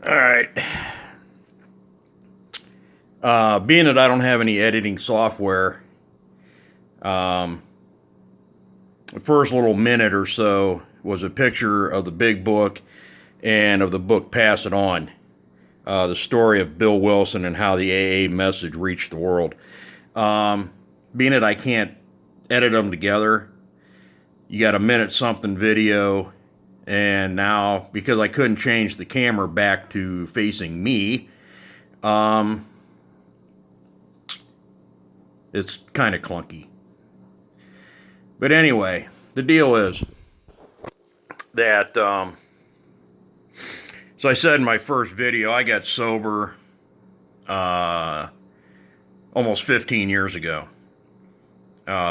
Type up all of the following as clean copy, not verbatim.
All right. Being that I don't have any editing software, the first little minute or so was a picture of the big book and of the book Pass It On, the story of Bill Wilson and how the AA message reached the world. Being that I can't edit them together, you got a minute something video, and now because I couldn't change the camera back to facing me, it's kind of clunky. But anyway, the deal is that, so I said in my first video, I got sober almost 15 years ago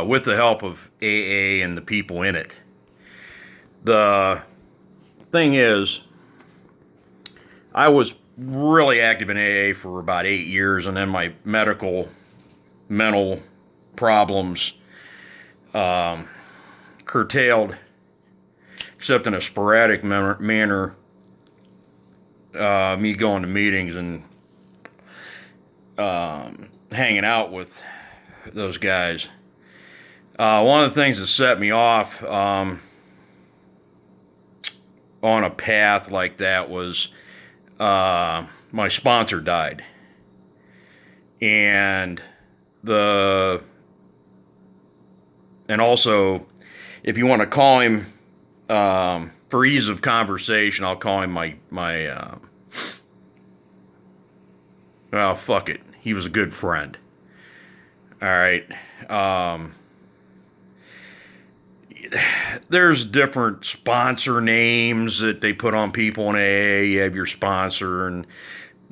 with the help of AA and the people in it. The thing is, I was really active in AA for about 8 years, and then my mental problems curtailed, except in a sporadic manner, me going to meetings and hanging out with those guys. One of the things that set me off on a path like that was my sponsor died. And also, if you want to call him, for ease of conversation, I'll call him my well, fuck it. He was a good friend. All right. There's different sponsor names that they put on people in AA. You have your sponsor and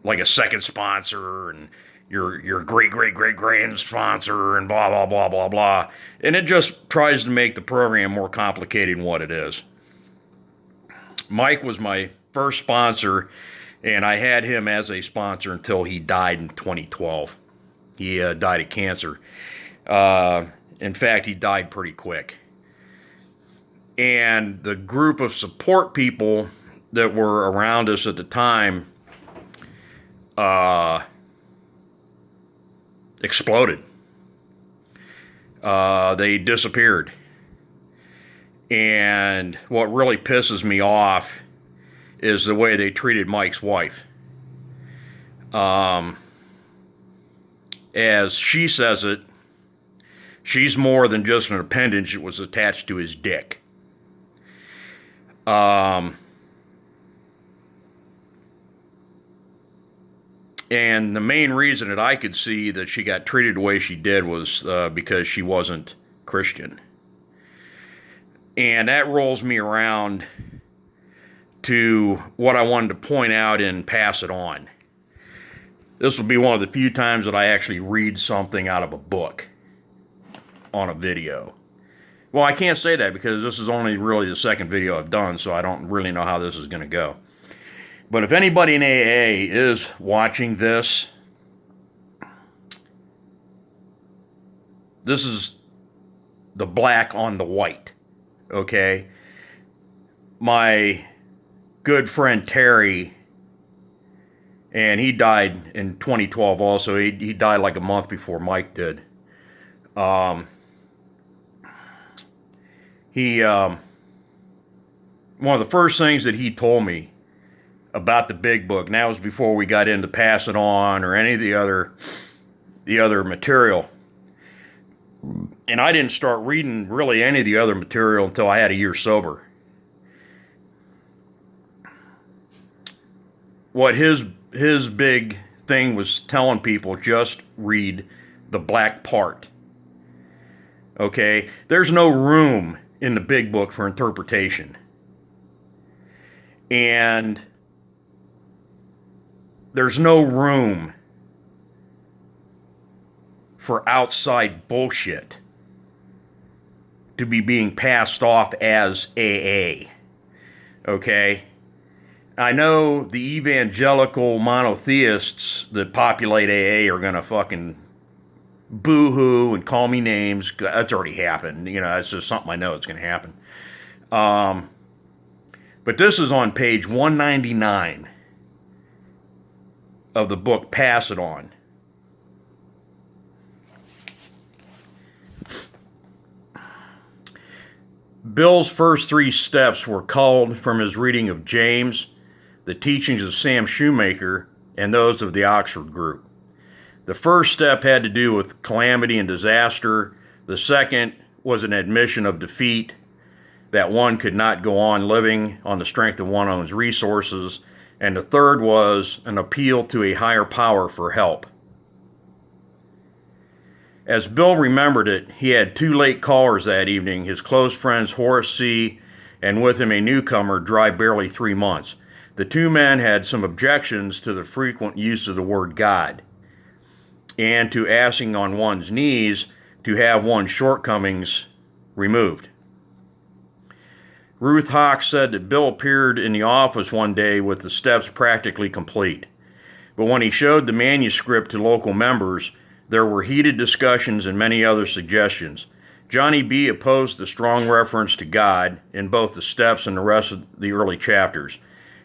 like a second sponsor and your great sponsor and blah blah blah blah blah. And it just tries to make the program more complicated than what it is. Mike was my first sponsor, and I had him as a sponsor until he died in 2012. He died of cancer. In fact, he died pretty quick. And the group of support people that were around us at the time exploded. They disappeared. And what really pisses me off is the way they treated Mike's wife. As she says it, she's more than just an appendage that was attached to his dick. And the main reason that I could see that she got treated the way she did was because she wasn't Christian. And that rolls me around to what I wanted to point out and Pass It On. This will be one of the few times that I actually read something out of a book on a video. Well, I can't say that because this is only really the second video I've done, so I don't really know how this is going to go. But if anybody in AA is watching this, this is the black on the white, okay? My good friend Terry, and he died in 2012 also. He died like a month before Mike did. One of the first things that he told me about the big book, and that was before we got into Pass It On or any of the other material. And I didn't start reading really any of the other material until I had a year sober. What his big thing was telling people, just read the black part. Okay? There's no room in the big book for interpretation. And there's no room for outside bullshit to be being passed off as AA. Okay? I know the evangelical monotheists that populate AA are going to fucking boo-hoo and call me names. That's already happened. You know, it's just something I know it's going to happen. But this is on page 199 of the book Pass It On. Bill's first 3 steps were culled from his reading of James, the teachings of Sam Shoemaker, and those of the Oxford Group. The first step had to do with calamity and disaster. The second was an admission of defeat, that one could not go on living on the strength of one's own resources. And the third was an appeal to a higher power for help. As Bill remembered it, he had 2 late callers that evening, his close friends Horace C. and with him a newcomer, dry barely 3 months. The 2 men had some objections to the frequent use of the word God, and to asking on one's knees to have one's shortcomings removed. Ruth Hawk said that Bill appeared in the office one day with the steps practically complete. But when he showed the manuscript to local members, there were heated discussions and many other suggestions. Johnny B. opposed the strong reference to God in both the steps and the rest of the early chapters.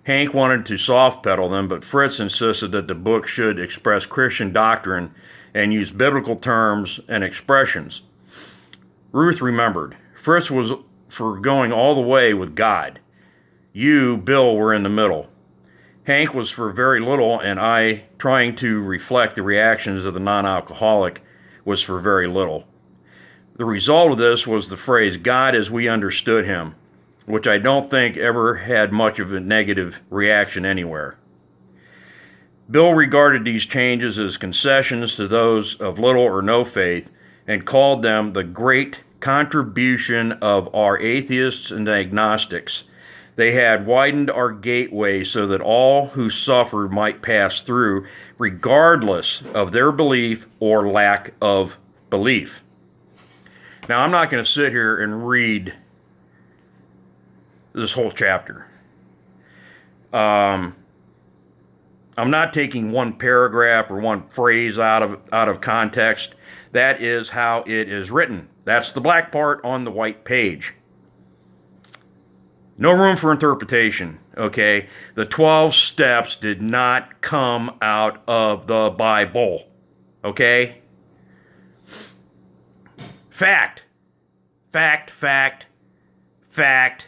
Hank wanted to soft pedal them, but Fritz insisted that the book should express Christian doctrine and use biblical terms and expressions. Ruth remembered. Fritz was for going all the way with God. You, Bill, were in the middle. Hank was for very little, and I, trying to reflect the reactions of the non-alcoholic, was for very little. The result of this was the phrase, God as we understood him, which I don't think ever had much of a negative reaction anywhere. Bill regarded these changes as concessions to those of little or no faith and called them the great contribution of our atheists and agnostics. They had widened our gateway so that all who suffered might pass through, regardless of their belief or lack of belief. Now, I'm not going to sit here and read this whole chapter. I'm not taking one paragraph or one phrase out of context. That is how it is written. That's the black part on the white page. No room for interpretation, okay? The 12 steps did not come out of the Bible, okay? Fact. Fact, fact, fact,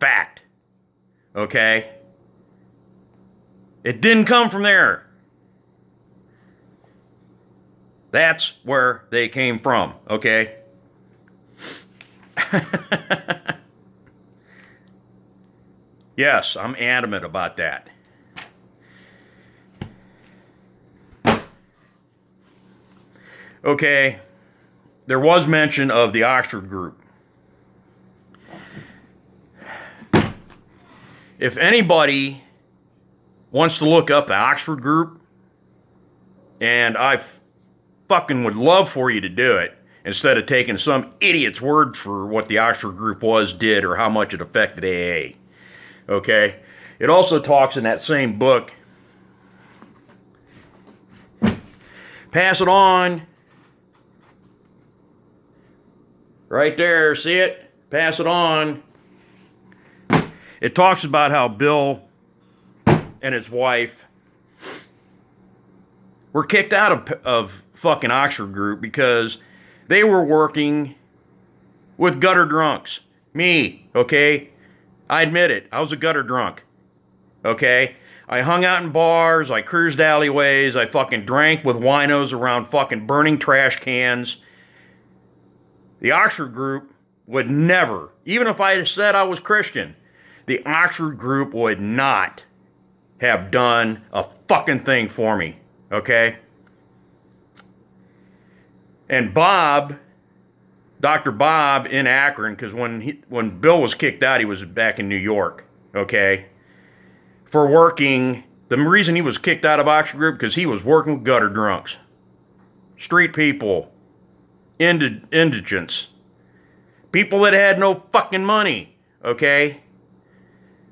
fact, okay? It didn't come from there. That's where they came from, okay? Yes, I'm adamant about that. Okay, there was mention of the Oxford Group. If anybody wants to look up the Oxford Group, and I fucking would love for you to do it, instead of taking some idiot's word for what the Oxford Group was, did, or how much it affected AA. Okay? It also talks in that same book, Pass It On. Right there, see it? Pass it on. It talks about how Bill and his wife were kicked out of fucking Oxford Group because they were working with gutter drunks. Me, okay? I admit it. I was a gutter drunk. Okay? I hung out in bars. I cruised alleyways. I fucking drank with winos around fucking burning trash cans. The Oxford Group would never, even if I had said I was Christian, the Oxford Group would not have done a fucking thing for me. Okay? And Bob, Dr. Bob in Akron, because when Bill was kicked out, he was back in New York, okay? For working, the reason he was kicked out of Oxford Group, because he was working with gutter drunks. Street people. Indigents. People that had no fucking money, okay?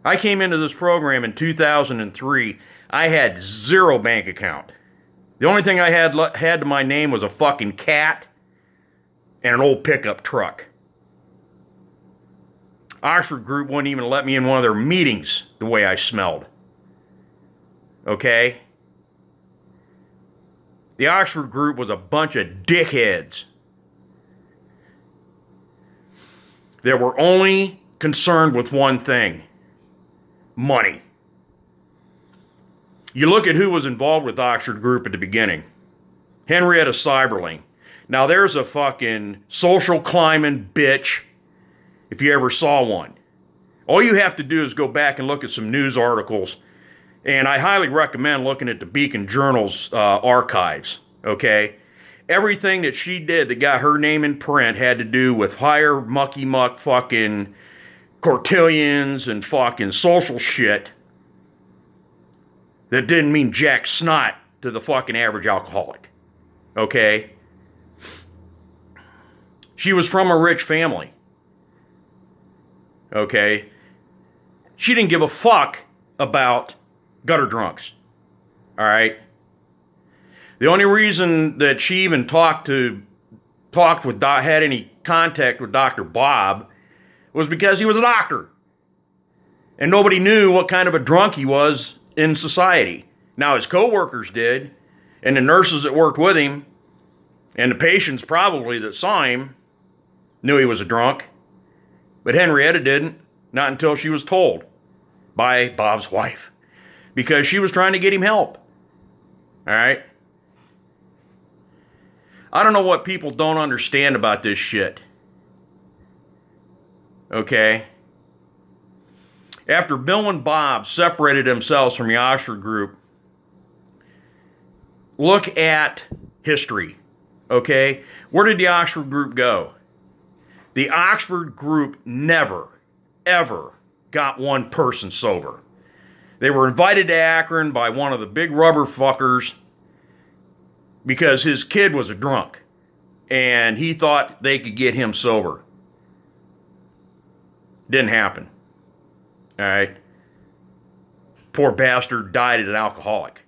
I came into this program in 2003. I had 0 bank account. The only thing I had to my name was a fucking cat and an old pickup truck. Oxford Group wouldn't even let me in one of their meetings the way I smelled. Okay? The Oxford group was a bunch of dickheads that were only concerned with one thing: money. You look at who was involved with the Oxford group at the beginning. Henrietta Seiberling. Now there's a fucking social climbing bitch, if you ever saw one. All you have to do is go back and look at some news articles, and I highly recommend looking at the Beacon Journal's archives, okay? Everything that she did that got her name in print had to do with higher mucky muck fucking cotillions and fucking social shit that didn't mean jack snot to the fucking average alcoholic, okay? She was from a rich family, okay? She didn't give a fuck about gutter drunks, all right? The only reason that she even had any contact with Dr. Bob was because he was a doctor. And nobody knew what kind of a drunk he was in society. Now his co-workers did, and the nurses that worked with him, and the patients probably that saw him knew he was a drunk. But Henrietta didn't, not until she was told by Bob's wife, because she was trying to get him help. All right? I don't know what people don't understand about this shit. Okay? After Bill and Bob separated themselves from the Oxford group, look at history. Okay? Where did the Oxford group go? The Oxford group never, ever got one person sober. They were invited to Akron by one of the big rubber fuckers because his kid was a drunk and he thought they could get him sober. Didn't happen. All right? Poor bastard died as an alcoholic.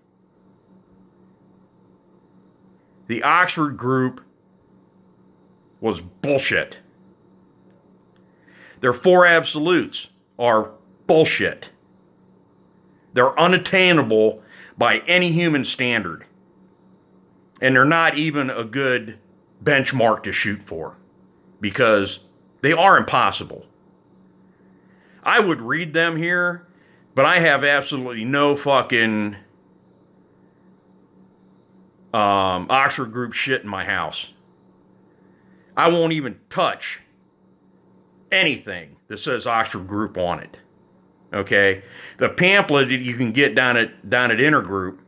The Oxford group was bullshit. Their four absolutes are bullshit. They're unattainable by any human standard. And they're not even a good benchmark to shoot for, because they are impossible. I would read them here, but I have absolutely no fucking Oxford group shit in my house. I won't even touch anything that says Oxford group on it. Okay? The pamphlet that you can get down at Intergroup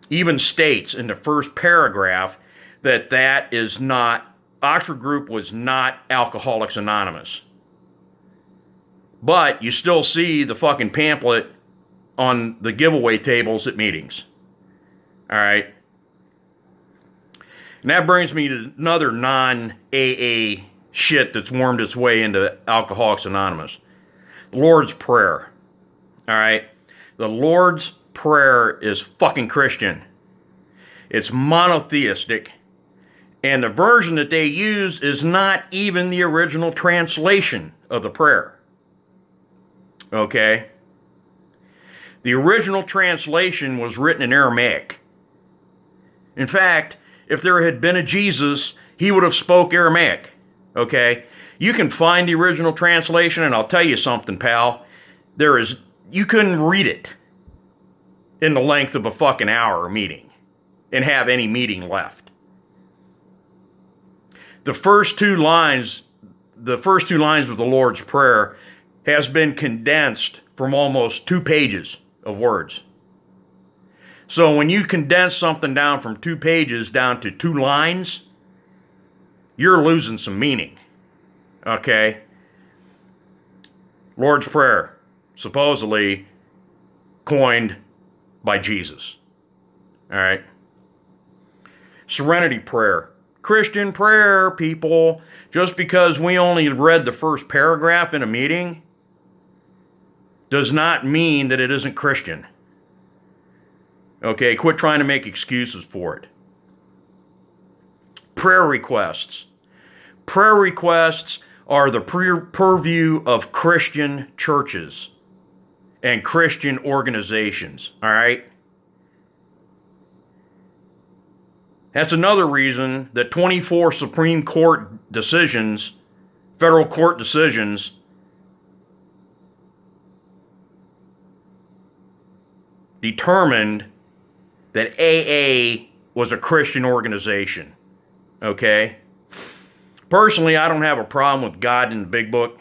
even states in the first paragraph that is not, Oxford group was not Alcoholics Anonymous. But you still see the fucking pamphlet on the giveaway tables at meetings. All right? And that brings me to another non-AA shit that's wormed its way into Alcoholics Anonymous. The Lord's Prayer. All right? The Lord's Prayer is fucking Christian. It's monotheistic. And the version that they use is not even the original translation of the prayer. Okay? The original translation was written in Aramaic. In fact, if there had been a Jesus, he would have spoke Aramaic. Okay? You can find the original translation, and I'll tell you something, pal. You couldn't read it in the length of a fucking hour meeting and have any meeting left. The first two lines of the Lord's Prayer has been condensed from almost 2 pages of words. So when you condense something down from 2 pages down to 2 lines, you're losing some meaning. Okay? Lord's Prayer, supposedly coined by Jesus. All right? Serenity Prayer. Christian prayer, people. Just because we only read the first paragraph in a meeting does not mean that it isn't Christian. Okay, quit trying to make excuses for it. Prayer requests. Prayer requests are the purview of Christian churches and Christian organizations, all right? That's another reason that 24 Supreme Court decisions, federal court decisions, determined that AA was a Christian organization. Okay? Personally, I don't have a problem with God in the big book.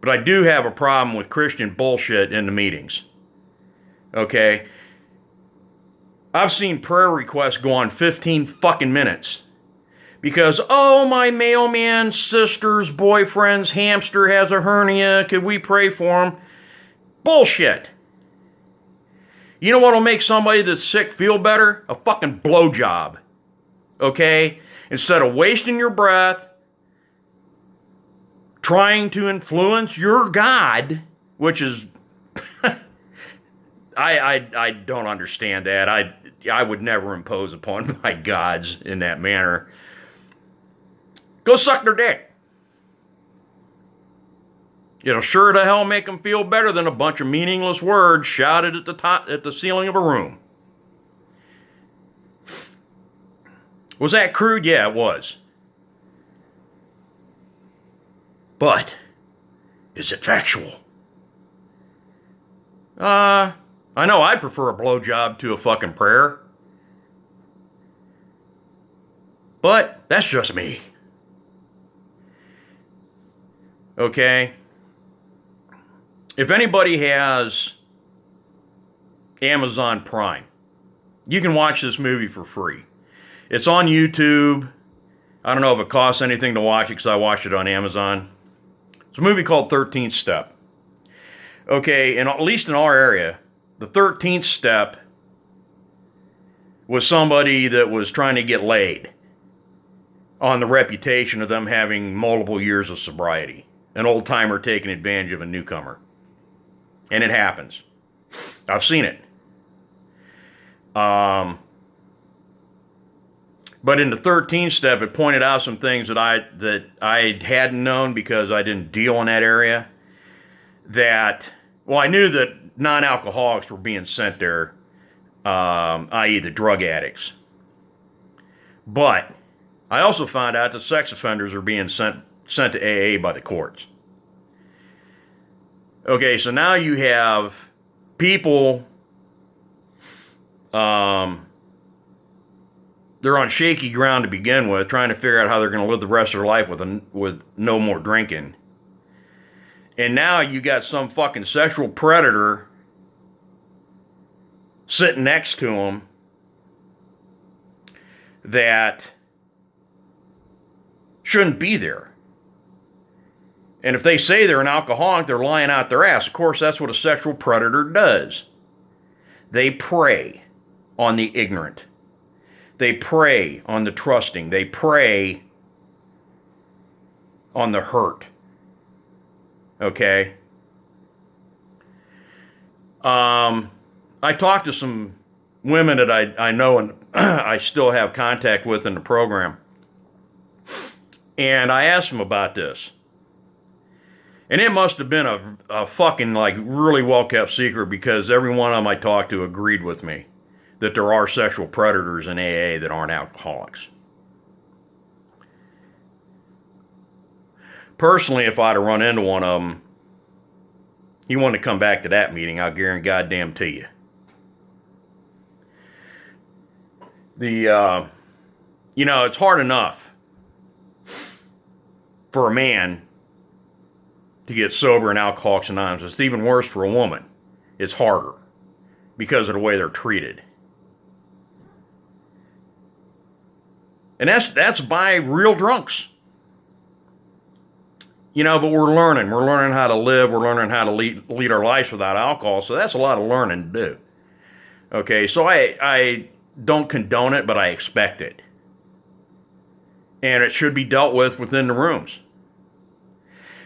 But I do have a problem with Christian bullshit in the meetings. Okay? I've seen prayer requests go on 15 fucking minutes. Because, oh, my mailman sister's boyfriend's hamster has a hernia. Could we pray for him? Bullshit. You know what'll make somebody that's sick feel better? A fucking blowjob. Okay? Instead of wasting your breath, trying to influence your God, which is, I don't understand that. I would never impose upon my gods in that manner. Go suck their dick. It'll sure to hell make them feel better than a bunch of meaningless words shouted at the ceiling of a room. Was that crude? Yeah, it was. But, is it factual? I know I'd prefer a blowjob to a fucking prayer. But, that's just me. Okay? If anybody has Amazon Prime, you can watch this movie for free. It's on YouTube. I don't know if it costs anything to watch it because I watched it on Amazon. It's a movie called 13th Step. Okay, and at least in our area, the 13th step was somebody that was trying to get laid on the reputation of them having multiple years of sobriety. An old-timer taking advantage of a newcomer. And it happens. I've seen it. But in the 13th step, it pointed out some things that I hadn't known because I didn't deal in that area. I knew that non-alcoholics were being sent there, i.e. the drug addicts. But I also found out that sex offenders are being sent to AA by the courts. Okay, so now you have people, they're on shaky ground to begin with, trying to figure out how they're going to live the rest of their life with no more drinking. And now you got some fucking sexual predator sitting next to them that shouldn't be there. And if they say they're an alcoholic, they're lying out their ass. Of course, that's what a sexual predator does. They prey on the ignorant. They prey on the trusting. They prey on the hurt. Okay? I talked to some women that I know and I still have contact with in the program. And I asked them about this. And it must have been a fucking, like, really well-kept secret because every one of them I talked to agreed with me that there are sexual predators in AA that aren't alcoholics. Personally, if I'd have run into one of them, he wanted to come back to that meeting, I'll guarantee goddamn to you. It's hard enough for a man to get sober in Alcoholics Anonymous. It's even worse for a woman. It's harder because of the way they're treated. And that's by real drunks. But we're learning. We're learning how to live. We're learning how to lead our lives without alcohol. So that's a lot of learning to do. Okay, so I don't condone it, but I expect it. And it should be dealt with within the rooms.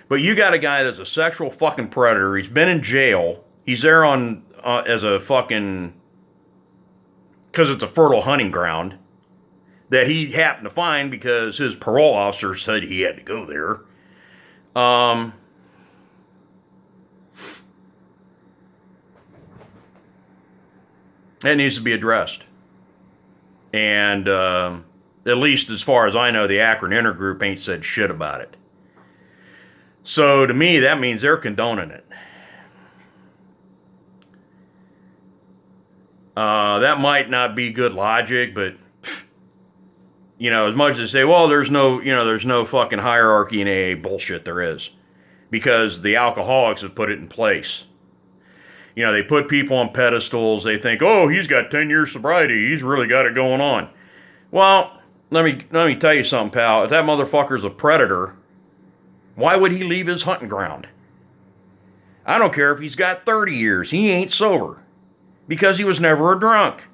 But you got a guy that's a sexual fucking predator. He's been in jail. He's there on as a fucking, because it's a fertile hunting ground that he happened to find because his parole officer said he had to go there. That needs to be addressed. And at least as far as I know, the Akron Intergroup ain't said shit about it. So to me, that means they're condoning it. That might not be good logic, but as much as they say, well, there's no fucking hierarchy in AA, bullshit, there is, because the alcoholics have put it in place. They put people on pedestals. They think, oh, he's got 10 years sobriety. He's really got it going on. Well, let me tell you something, pal. If that motherfucker's a predator, why would he leave his hunting ground? I don't care if he's got 30 years. He ain't sober. Because he was never a drunk.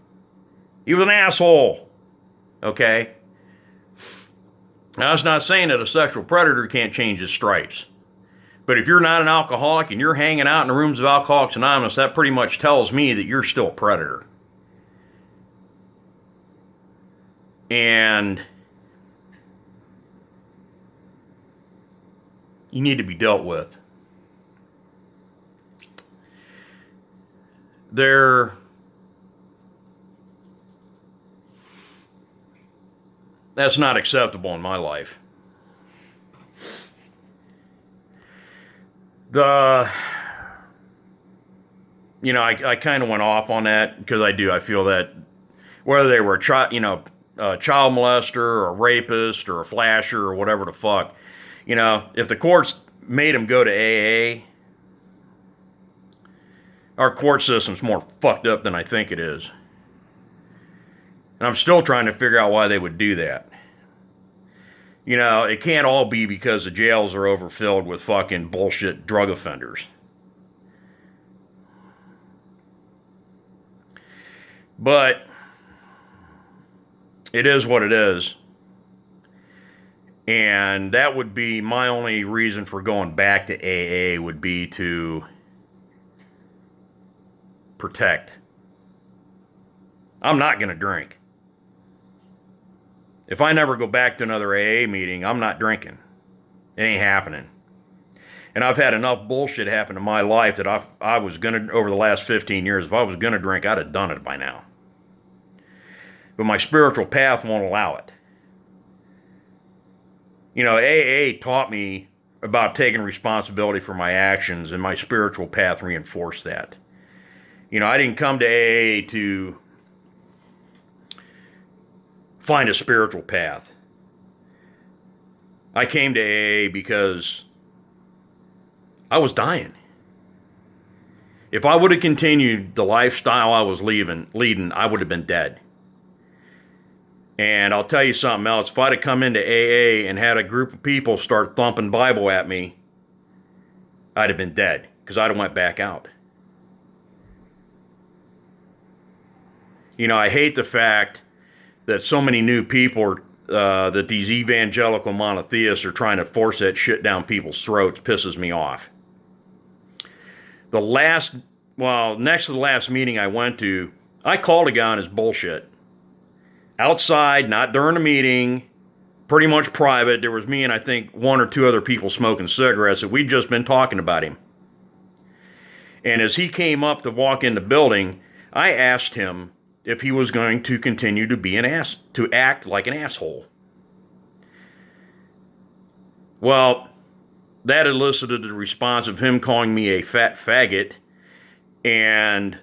He was an asshole. Okay? Now, that's not saying that a sexual predator can't change his stripes. But if you're not an alcoholic and you're hanging out in the rooms of Alcoholics Anonymous, that pretty much tells me that you're still a predator. And you need to be dealt with. That's not acceptable in my life. I kind of went off on that because I feel that whether they were a child molester or a rapist or a flasher or whatever the fuck, if the courts made them go to AA, our court system's more fucked up than I think it is. And I'm still trying to figure out why they would do that. It can't all be because the jails are overfilled with fucking bullshit drug offenders. But it is what it is. And that would be my only reason for going back to AA, would be to protect. I'm not going to drink. If I never go back to another AA meeting, I'm not drinking. It ain't happening. And I've had enough bullshit happen in my life that I was going to, over the last 15 years, if I was going to drink, I'd have done it by now. But my spiritual path won't allow it. AA taught me about taking responsibility for my actions, and my spiritual path reinforced that. I didn't come to AA to find a spiritual path. I came to AA because I was dying. If I would have continued the lifestyle I was leading, I would have been dead. And I'll tell you something else. If I'd have come into AA and had a group of people start thumping Bible at me, I'd have been dead, because I'd have went back out. I hate the fact that so many new people that these evangelical monotheists are trying to force that shit down people's throats. Pisses me off. Next to the last meeting I went to, I called a guy on his bullshit. Outside, not during the meeting, pretty much private. There was me and I think one or two other people smoking cigarettes, and we'd just been talking about him. And as he came up to walk in the building, I asked him if he was going to continue to act like an asshole. Well, that elicited the response of him calling me a fat faggot and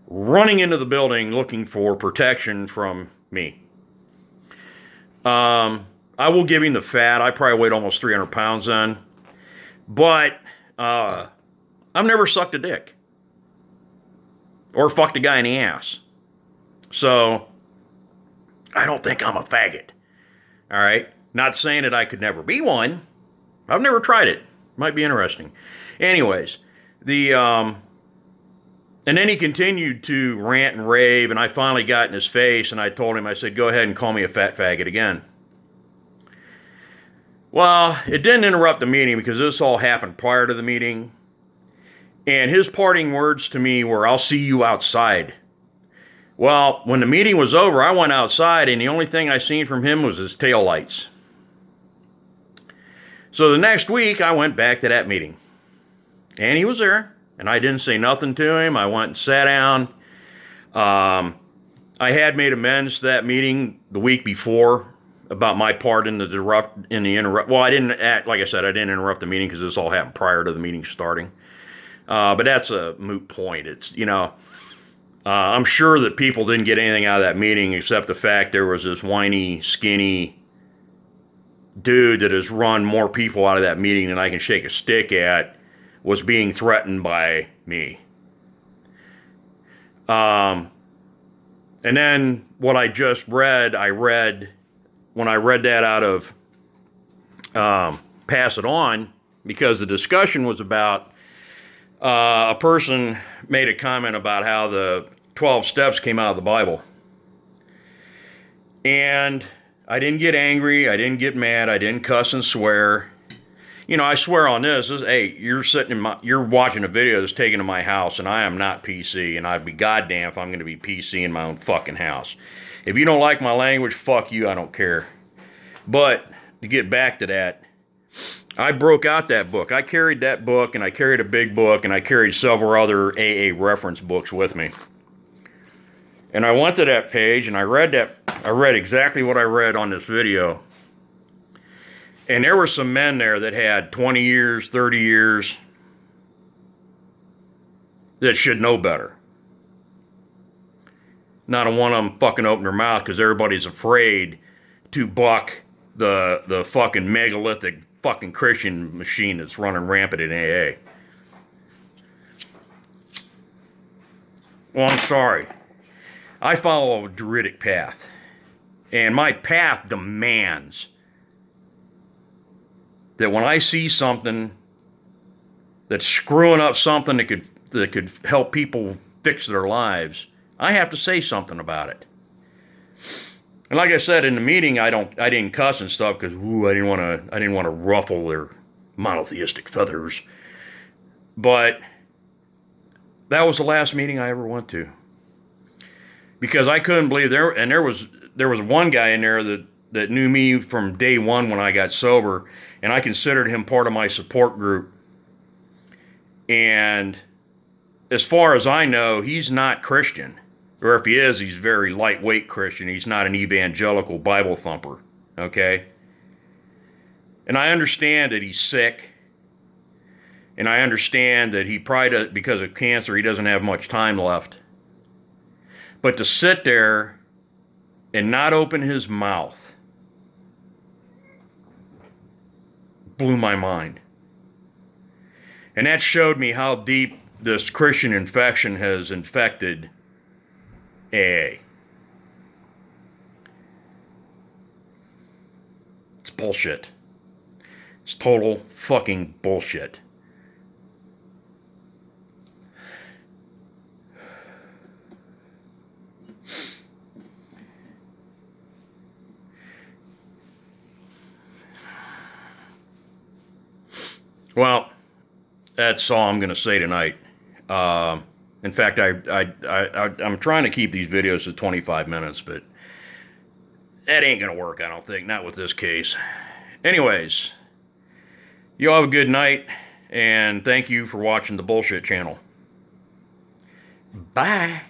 running into the building looking for protection from me. I will give him the fat. I probably weighed almost 300 pounds then. But I've never sucked a dick or fucked a guy in the ass. So, I don't think I'm a faggot. All right? Not saying that I could never be one. I've never tried it. Might be interesting. Anyways, and then he continued to rant and rave, and I finally got in his face, and I told him, I said, go ahead and call me a fat faggot again. Well, it didn't interrupt the meeting because this all happened prior to the meeting. And his parting words to me were, I'll see you outside. Well, when the meeting was over, I went outside, and the only thing I seen from him was his taillights. So the next week, I went back to that meeting. And he was there, and I didn't say nothing to him. I went and sat down. I had made amends to that meeting the week before about my part in the interrupt. Well, I didn't act, like I said, I didn't interrupt the meeting because this all happened prior to the meeting starting. But that's a moot point. It's, I'm sure that people didn't get anything out of that meeting except the fact there was this whiny, skinny dude that has run more people out of that meeting than I can shake a stick at was being threatened by me. And then what I just read, when I read that out of Pass It On, because the discussion was about a person made a comment about how the 12 steps came out of the Bible. And I didn't get angry, I didn't get mad, I didn't cuss and swear. I swear on this, hey, you're watching a video that's taken to my house, and I am not PC, and I'd be goddamn if I'm going to be PC in my own fucking house. If you don't like my language, fuck you, I don't care. But, to get back to that, I broke out that book. I carried that book, and I carried a big book, and I carried several other AA reference books with me. And I went to that page, and I read exactly what I read on this video. And there were some men there that had 20 years, 30 years, that should know better. Not a one of them fucking opened their mouth because everybody's afraid to buck the fucking megalithic fucking Christian machine that's running rampant in AA. Well, I'm sorry. I follow a Druidic path. And my path demands that when I see something that's screwing up something that could help people fix their lives, I have to say something about it. And like I said in the meeting, I didn't cuss and stuff because I didn't want to ruffle their monotheistic feathers. But that was the last meeting I ever went to, because I couldn't believe there was one guy in there that knew me from day one when I got sober, and I considered him part of my support group. And as far as I know, he's not Christian. Or if he is, he's very lightweight Christian. He's not an evangelical Bible thumper, okay? And I understand that he's sick. And I understand that he probably, because of cancer, he doesn't have much time left. But to sit there and not open his mouth blew my mind. And that showed me how deep this Christian infection has infected AA. It's bullshit. It's total fucking bullshit. Well, that's all I'm going to say tonight. In fact, I'm trying to keep these videos to 25 minutes, but that ain't going to work, I don't think. Not with this case. Anyways, you all have a good night, and thank you for watching the Bullshit Channel. Bye.